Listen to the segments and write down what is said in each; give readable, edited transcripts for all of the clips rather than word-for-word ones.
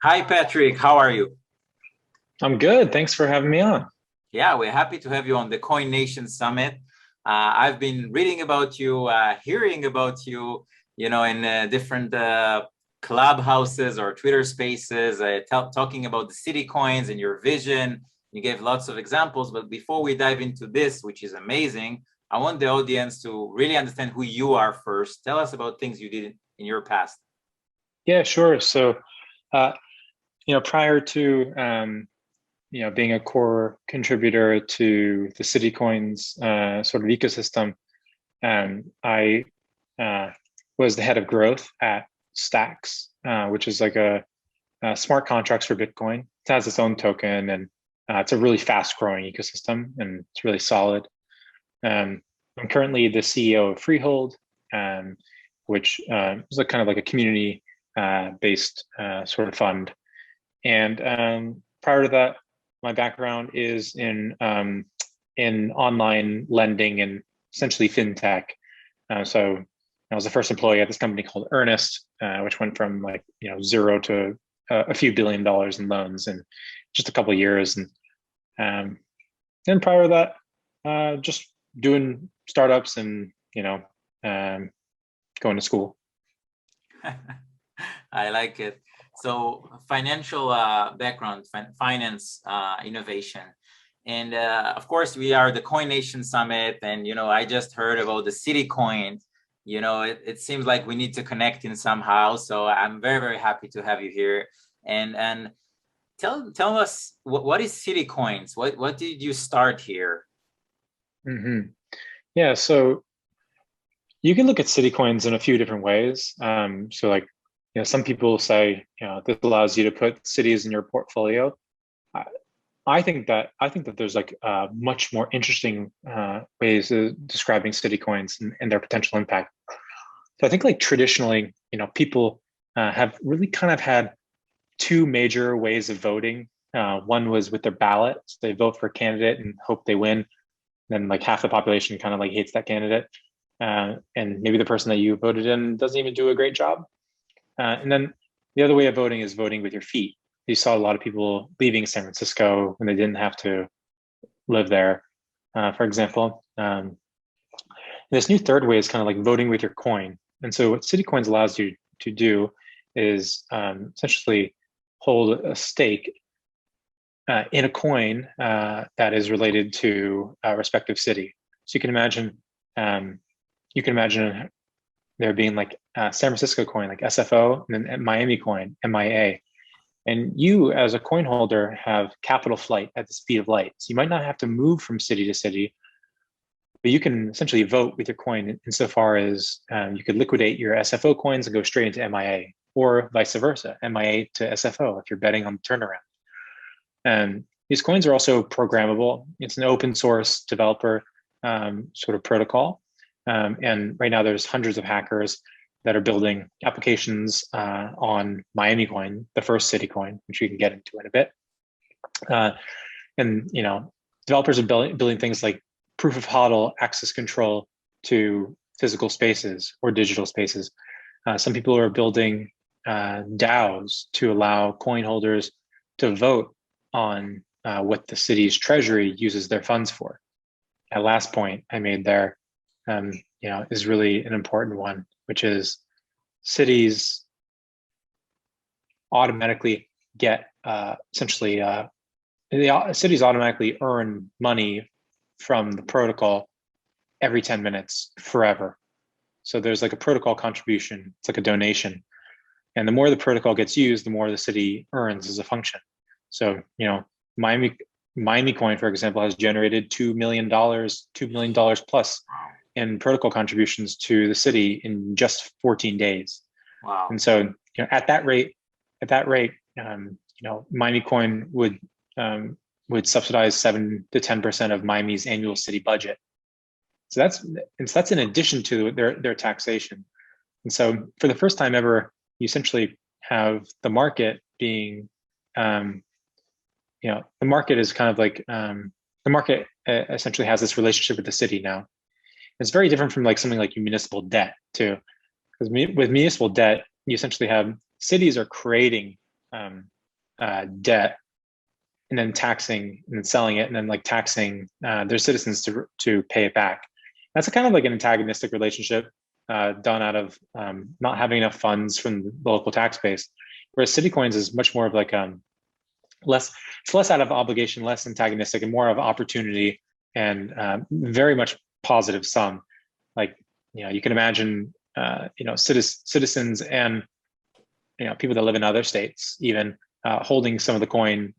Hi, Patrick. How are you? I'm good. Thanks for having me on. Yeah, we're happy to have you on the Coin Nation Summit. I've been reading about you, hearing about you, in different clubhouses or Twitter spaces, talking about the city coins and your vision. You gave lots of examples, but before we dive into this, which is amazing, I want the audience to really understand who you are first. Tell us about things you did in your past. Yeah, sure. Uh, prior to being a core contributor to the CityCoins sort of ecosystem, I uh, was the head of growth at Stacks, which is like a smart contracts for Bitcoin. It has its own token, and it's a really fast-growing ecosystem, and it's really solid. Um, I'm currently the CEO of Freehold, which is kind of like a community based sort of fund. And prior to that, my background is in online lending and essentially fintech. So I was the first employee at this company called Earnest, which went from like zero to a few $1 billion in loans in just a couple of years. And then prior to that, just doing startups and um, going to school. I like it. So financial background, finance innovation. And of course, we are the Coin Nation Summit. And, I just heard about the City Coin. It seems like we need to connect in somehow. So I'm very, very happy to have you here. And tell us, what is City Coins? What did you start here? hmm Yeah, so you can look at city coins in a few different ways. So like, some people say, this allows you to put cities in your portfolio. I, I think that there's like much more interesting ways of describing city coins and their potential impact. So I think like traditionally, people have really kind of had two major ways of voting. One was with their ballot. So they vote for a candidate and hope they win. Then like half the population kind of like hates that candidate. And maybe the person that you voted in doesn't even do a great job. And then the other way of voting is voting with your feet. You saw a lot of people leaving San Francisco when they didn't have to live there, for example. This new third way is kind of like voting with your coin. And so what City Coins allows you to do is essentially hold a stake in a coin that is related to a respective city. So um, you can imagine there being like San Francisco coin, like SFO, and then Miami coin, MIA. And you, as a coin holder, have capital flight at the speed of light. So you might not have to move from city to city, but you can essentially vote with your coin insofar as you could liquidate your SFO coins and go straight into MIA, or vice versa, MIA to SFO if you're betting on the turnaround. And these coins are also programmable. It's an open source developer sort of protocol. And right now there's hundreds of hackers that are building applications on Miami Coin, the first city coin, which we can get into in a bit. Uh, and developers are building things like proof of HODL access control to physical spaces or digital spaces. Some people are building DAOs to allow coin holders to vote on what the city's treasury uses their funds for. That last point I made there, is really an important one, which is cities automatically get essentially the cities automatically earn money from the protocol every 10 minutes forever. So there's like a protocol contribution. It's like a donation. And the more the protocol gets used, the more the city earns as a function. So, Miami Miami Coin, for example, has generated $2 million plus in protocol contributions to the city in just 14 days. Wow. And so, at that rate, Miami Coin would subsidize 7 to 10% of Miami's annual city budget. So that's in addition to their taxation. And so, for the first time ever, you essentially have the market being, the market is kind of like the market essentially has this relationship with the city now. It's very different from like something like municipal debt too, because with municipal debt, you essentially have cities are creating debt and then taxing and then selling it and then like taxing their citizens to pay it back. That's a kind of like an antagonistic relationship done out of not having enough funds from the local tax base. Whereas CityCoins is much more of like it's less out of obligation, less antagonistic, and more of opportunity and very much positive sum. Like, you can imagine, citizens and people that live in other states even holding some of the coin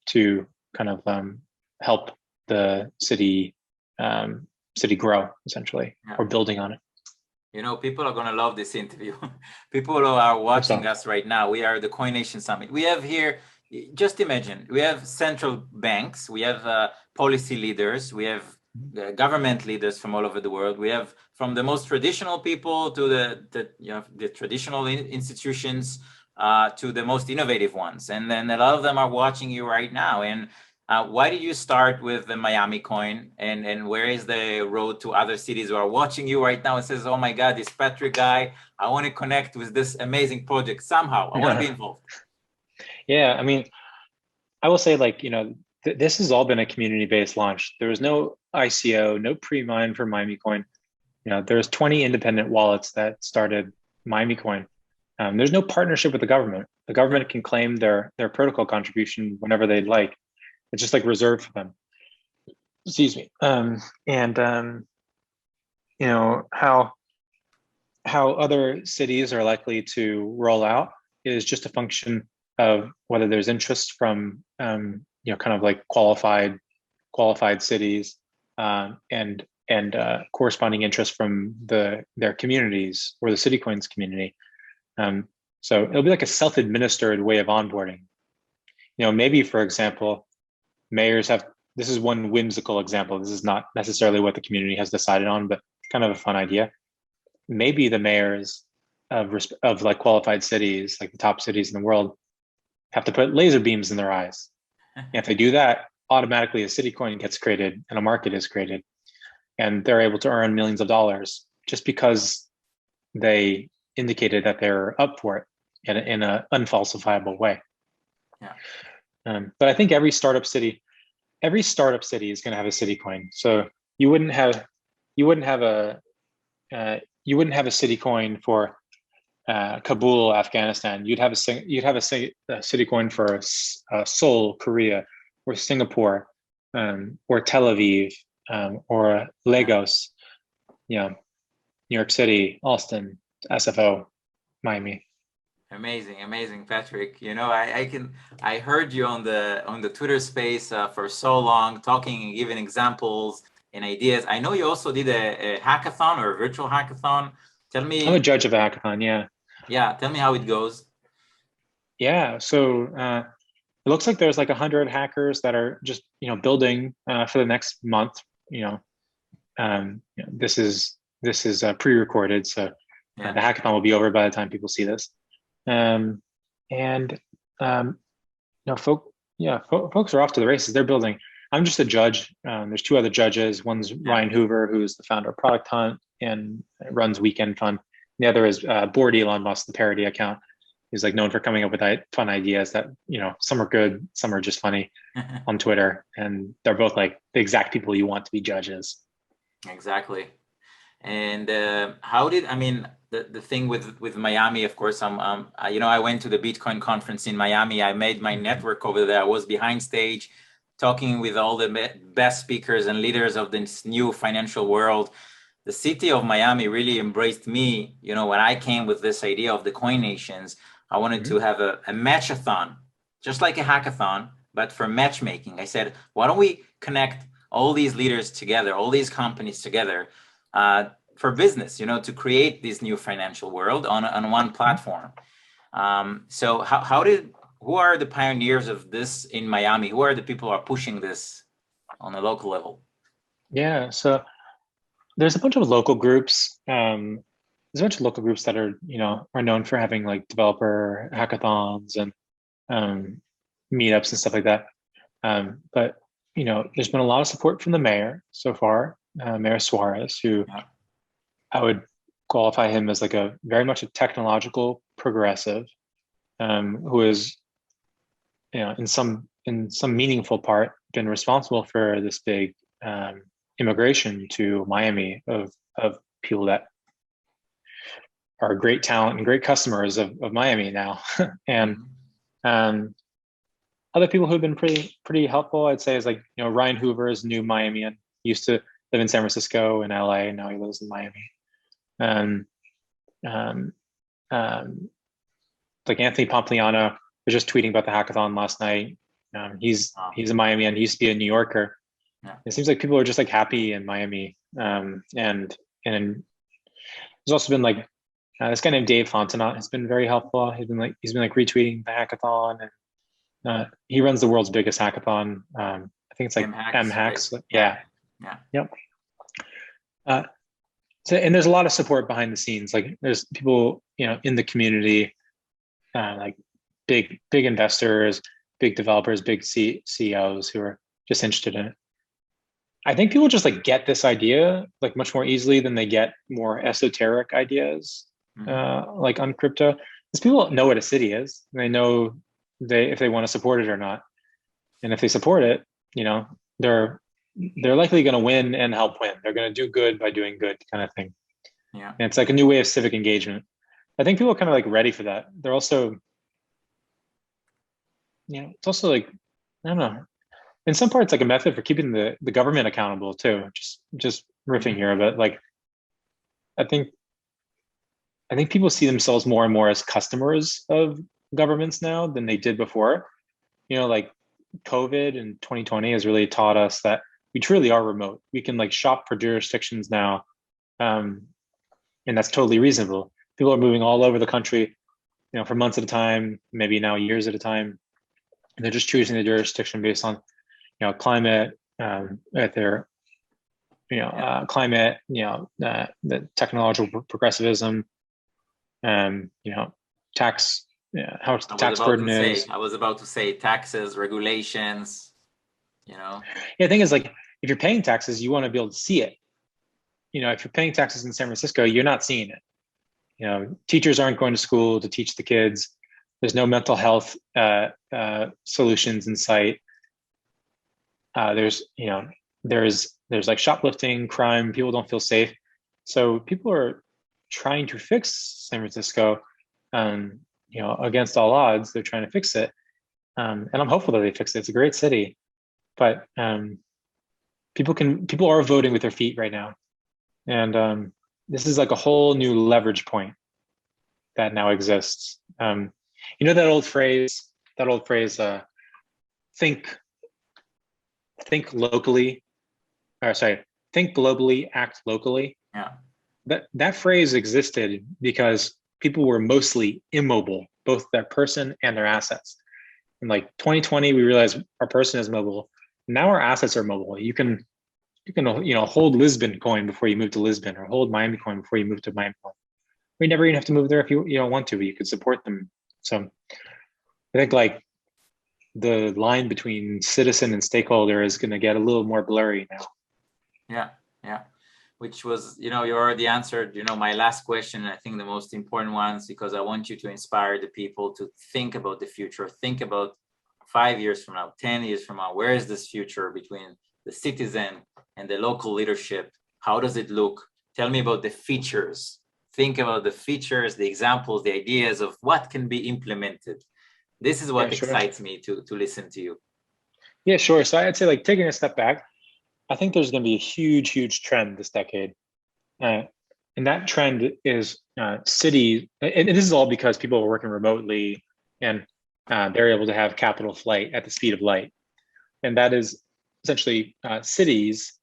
to kind of help the city grow essentially, or building on it. People are going to love this interview. People who are watching us right now, we are the Coin Nation Summit. We have here, just imagine, we have central banks, we have policy leaders, we have government leaders from all over the world. We have from the most traditional people to the traditional institutions to the most innovative ones. And then a lot of them are watching you right now. And why did you start with the Miami coin, and where is the road to other cities who are watching you right now and says, oh my God, this Patrick guy, I want to connect with this amazing project somehow. I want to be involved. Yeah, I mean, I will say, like, this has all been a community-based launch. There was no ICO, no pre-mine for Miami coin. There's 20 independent wallets that started Miami coin. There's no partnership with the government. The government can claim their protocol contribution whenever they'd like. It's just like reserved for them. Excuse me. How other cities are likely to roll out is just a function of whether there's interest from kind of like qualified cities and corresponding interest from their communities or the CityCoins community. So it'll be like a self-administered way of onboarding. Maybe, for example, mayors have, this is one whimsical example. This is not necessarily what the community has decided on, but kind of a fun idea. Maybe the mayors of like qualified cities, like the top cities in the world, have to put laser beams in their eyes. And if they do that, automatically a city coin gets created and a market is created. And they're able to earn millions of dollars just because they indicated that they're up for it in an unfalsifiable way. Yeah. But I think every startup city is going to have a city coin. So you wouldn't have a city coin for Kabul, Afghanistan. You'd have a city coin for Seoul, Korea, or Singapore, or Tel Aviv, or Lagos. New York City, Austin, SFO, Miami. Amazing, Patrick. I heard you on the Twitter space for so long, talking and giving examples and ideas. I know you also did a hackathon or a virtual hackathon. Tell me. I'm a judge of a hackathon. Yeah. Yeah. Tell me how it goes. Yeah. So it looks like there's like 100 hackers that are just building for the next month. This is pre-recorded, so the hackathon will be over by the time people see this. Folks are off to the races. They're building. I'm just a judge. There's two other judges. One's Ryan Hoover, who's the founder of Product Hunt and runs Weekend Fun. The other is Bored Elon Musk, the parody account. He's like known for coming up with fun ideas that some are good, some are just funny on Twitter, and they're both like the exact people you want to be judges. Exactly. And the thing with Miami, of course, I went to the Bitcoin conference in Miami. I made my network over there. I was behind stage talking with all the best speakers and leaders of this new financial world. The city of Miami really embraced me. When I came with this idea of the Coin Nations, I wanted to have a matchathon, just like a hackathon, but for matchmaking. I said, why don't we connect all these leaders together, all these companies together, for business, to create this new financial world on one platform. So who are the pioneers of this in Miami? Who are the people who are pushing this on a local level? Yeah, so there's a bunch of local groups. There's a bunch of local groups that are known for having like developer hackathons and meetups and stuff like that. But there's been a lot of support from the mayor so far, Mayor Suarez, who I would qualify him as like very much a technological progressive, who is in some meaningful part been responsible for this big immigration to Miami of people that are great talent and great customers of Miami now. And other people who've been pretty helpful, I'd say, is like, Ryan Hoover is new Miamian. He used to live in San Francisco and LA, and now he lives in Miami. Um, like Anthony Pompliano was just tweeting about the hackathon last night. He's a Miamian. He used to be a New Yorker. Yeah. It seems like people are just like happy in Miami. And there's also been like this guy named Dave Fontenot has been very helpful. He's been retweeting the hackathon, and he runs the world's biggest hackathon. I think it's like M-Hacks. Right? Yeah. Yep. So, and there's a lot of support behind the scenes. Like there's people, in the community, like big investors, big developers, big CEOs who are just interested in it. I think people just like get this idea like much more easily than they get more esoteric ideas, like on crypto. Because people know what a city is. They know if they want to support it or not. And if they support it, they're likely going to win and help win. They're going to do good by doing good, kind of thing. Yeah. And it's like a new way of civic engagement. I think people are kind of like ready for that. They're also, it's also like, I don't know, in some parts like a method for keeping the government accountable too. Just riffing here, but like, I think people see themselves more and more as customers of governments now than they did before. Like COVID in 2020 has really taught us that we truly are remote. We can like shop for jurisdictions now, and that's totally reasonable. People are moving all over the country, for months at a time, maybe now years at a time, and they're just choosing the jurisdiction based on, climate, at their, climate, the technological progressivism, tax, how much the tax burden is. I was about to say taxes, regulations. Yeah, the thing is, like, if you're paying taxes, you want to be able to see it. If you're paying taxes in San Francisco, you're not seeing it. Teachers aren't going to school to teach the kids. There's no mental health solutions in sight. There's like shoplifting, crime. People don't feel safe. So people are trying to fix San Francisco, against all odds. They're trying to fix it. And I'm hopeful that they fix it. It's a great city. But people are voting with their feet right now, and this is like a whole new leverage point that now exists. That old phrase, think locally, or sorry, think globally, act locally. Yeah, that phrase existed because people were mostly immobile, both their person and their assets. In like 2020, we realized our person is mobile. Now our assets are mobile. You can hold Lisbon coin before you move to Lisbon, or hold Miami coin before you move to Miami coin. You never even have to move there if you don't want to, but you could support them. So I think like the line between citizen and stakeholder is going to get a little more blurry now. Yeah. Which was, you already answered, my last question. I think the most important ones, because I want you to inspire the people to think about the future, think about 5 years from now, 10 years from now, where is this future between the citizen and the local leadership? How does it look? Tell me about the features. Think about the features, the examples, the ideas of what can be implemented. This is what excites me to listen to you. Yeah, sure. So I'd say, like, taking a step back, I think there's going to be a huge trend this decade. And that trend is cities, and this is all because people are working remotely, and they're able to have capital flight at the speed of light. And that is essentially cities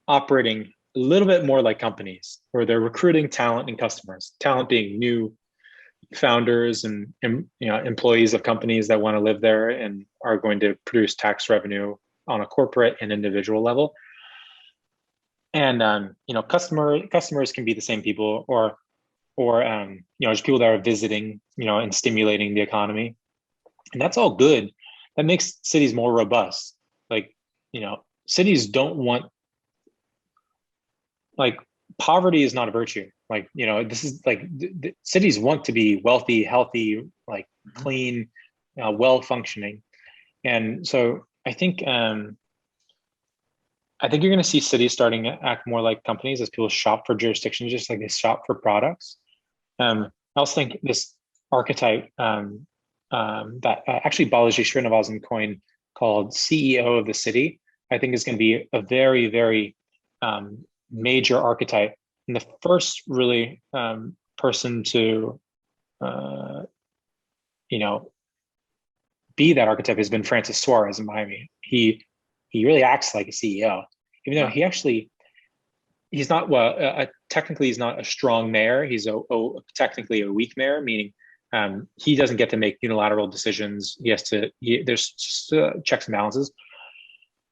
operating a little bit more like companies, where they're recruiting talent and customers, talent being new founders and employees of companies that want to live there and are going to produce tax revenue on a corporate and individual level. And customers can be the same people, or just people that are visiting, and stimulating the economy. And that's all good. That makes cities more robust. Like, cities don't want, like, poverty is not a virtue. Like, this is like, cities want to be wealthy, healthy, like clean, well-functioning. And so I think you're going to see cities starting to act more like companies as people shop for jurisdictions, just like they shop for products. I also think this archetype that actually Balaji Srinivasan coined called CEO of the city, I think is going to be a very, very major archetype. And the first really person to, you know, be that archetype has been Francis Suarez in Miami. He really acts like a CEO, even though he's not technically he's not a strong mayor. He's technically a weak mayor, meaning he doesn't get to make unilateral decisions. There's just, checks and balances.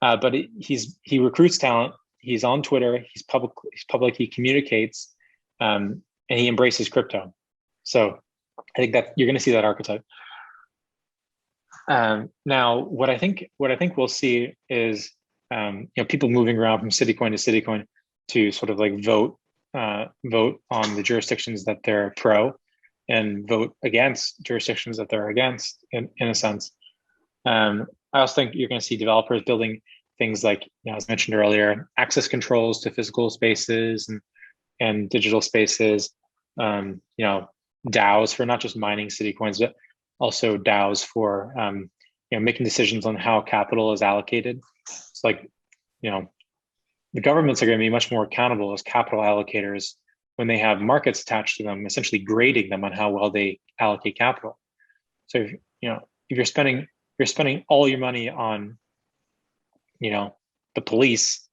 But he recruits talent. He's on Twitter. He's public. He communicates, and he embraces crypto. So I think that you're going to see that archetype. Now, what I think we'll see is people moving around from CityCoin to CityCoin to sort of like vote on the jurisdictions that they're pro, and vote against jurisdictions that they're against, in a sense. I also think you're going to see developers building things like, as mentioned earlier, access controls to physical spaces and digital spaces. DAOs for not just mining city coins, but also DAOs for making decisions on how capital is allocated. It's like, the governments are going to be much more accountable as capital allocators when they have markets attached to them, essentially grading them on how well they allocate capital. So if you're spending all your money on the police,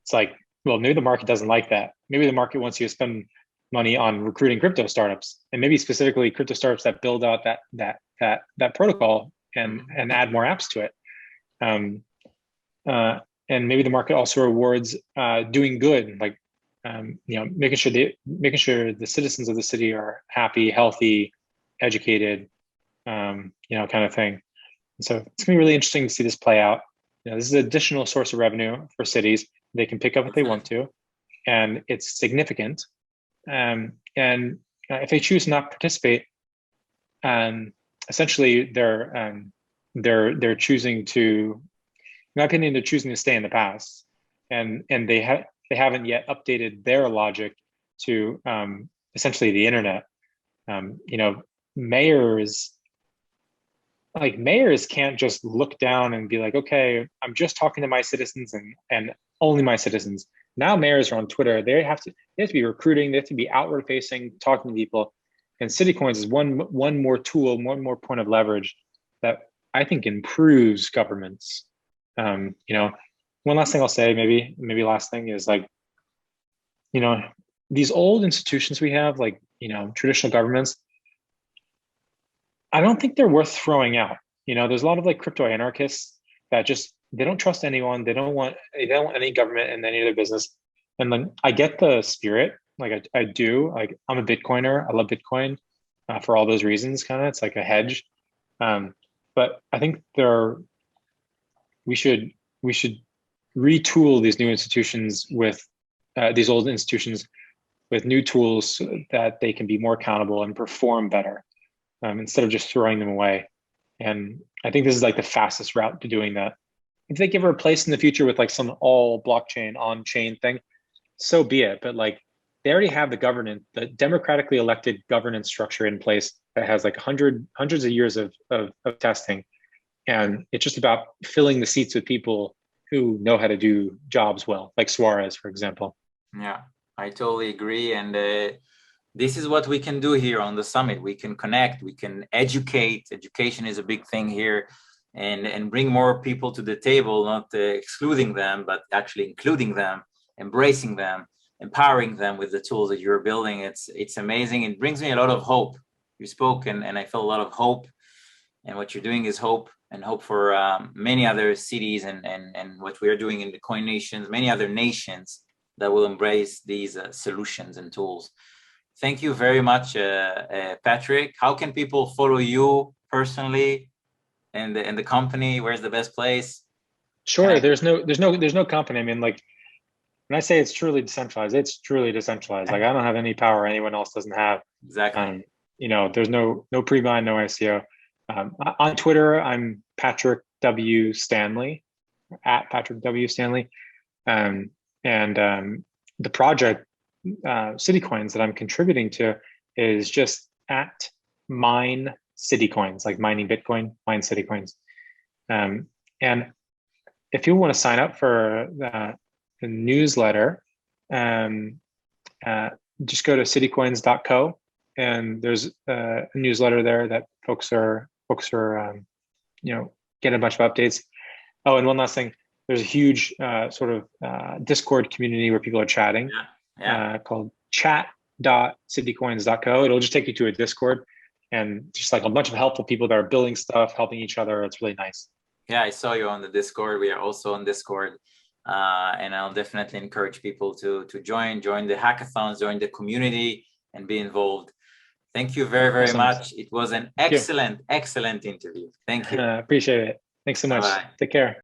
it's like, well, maybe the market doesn't like that. Maybe the market wants you to spend money on recruiting crypto startups, and maybe specifically crypto startups that build out that protocol and add more apps to it. And maybe the market also rewards doing good, like making sure the citizens of the city are happy, healthy, educated, kind of thing. And so it's gonna be really interesting to see this play out. This is an additional source of revenue for cities. They can pick up if they want to, and it's significant. And if they choose not to participate, essentially they're choosing to, in my opinion, they're choosing to stay in the past, and they haven't yet updated their logic to essentially the internet. Mayors can't just look down and be like, okay, I'm just talking to my citizens and only my citizens. Now mayors are on Twitter. They have to be recruiting. They have to be outward facing, talking to people. And CityCoins is one more tool, one more point of leverage that I think improves governments. One last thing I'll say, maybe last thing is like, these old institutions we have, like, traditional governments, I don't think they're worth throwing out. There's a lot of like crypto anarchists that just, they don't trust anyone. They don't want any government in any of their business. And then I get the spirit, like I do. Like, I'm a Bitcoiner. I love Bitcoin for all those reasons. Kind of, it's like a hedge. But I think we should retool these new institutions with these old institutions with new tools so that they can be more accountable and perform better, instead of just throwing them away. And I think this is like the fastest route to doing that. If they give her a place in the future with like some all blockchain on chain thing, so be it. But like, they already have the democratically elected governance structure in place that has like hundreds of years of testing. And it's just about filling the seats with people who know how to do jobs well, like Suarez, for example. Yeah, I totally agree. And this is what we can do here on the summit. We can connect, we can educate. Education is a big thing here, and bring more people to the table, not excluding them, but actually including them, embracing them, empowering them with the tools that you're building. It's amazing. It brings me a lot of hope. You spoke, and I feel a lot of hope. And what you're doing is hope, and hope for many other cities, and what we are doing in the Coin Nations, many other nations that will embrace these solutions and tools. Thank you very much, Patrick. How can people follow you personally and the company? Where's the best place? Sure. There's no company. I mean, like, when I say it's truly decentralized, it's truly decentralized. Like, I don't have any power anyone else doesn't have. Exactly. There's no pre-bind, no ICO. On Twitter, I'm Patrick W Stanley, at Patrick W Stanley. And the project CityCoins that I'm contributing to is just at mine CityCoins, like mining Bitcoin, mine CityCoins. And if you want to sign up for the newsletter, just go to citycoins.co, and there's a newsletter there that folks are getting a bunch of updates. Oh, and one last thing, there's a huge sort of Discord community where people are chatting, called chat.citycoins.co. It'll just take you to a Discord, and just like a bunch of helpful people that are building stuff, helping each other. It's really nice. Yeah, I saw you on the Discord. We are also on Discord. And I'll definitely encourage people to join the hackathons, join the community, and be involved. Thank you very, very much. It was an excellent interview. Thank you. Appreciate it. Thanks so much. Bye-bye. Take care.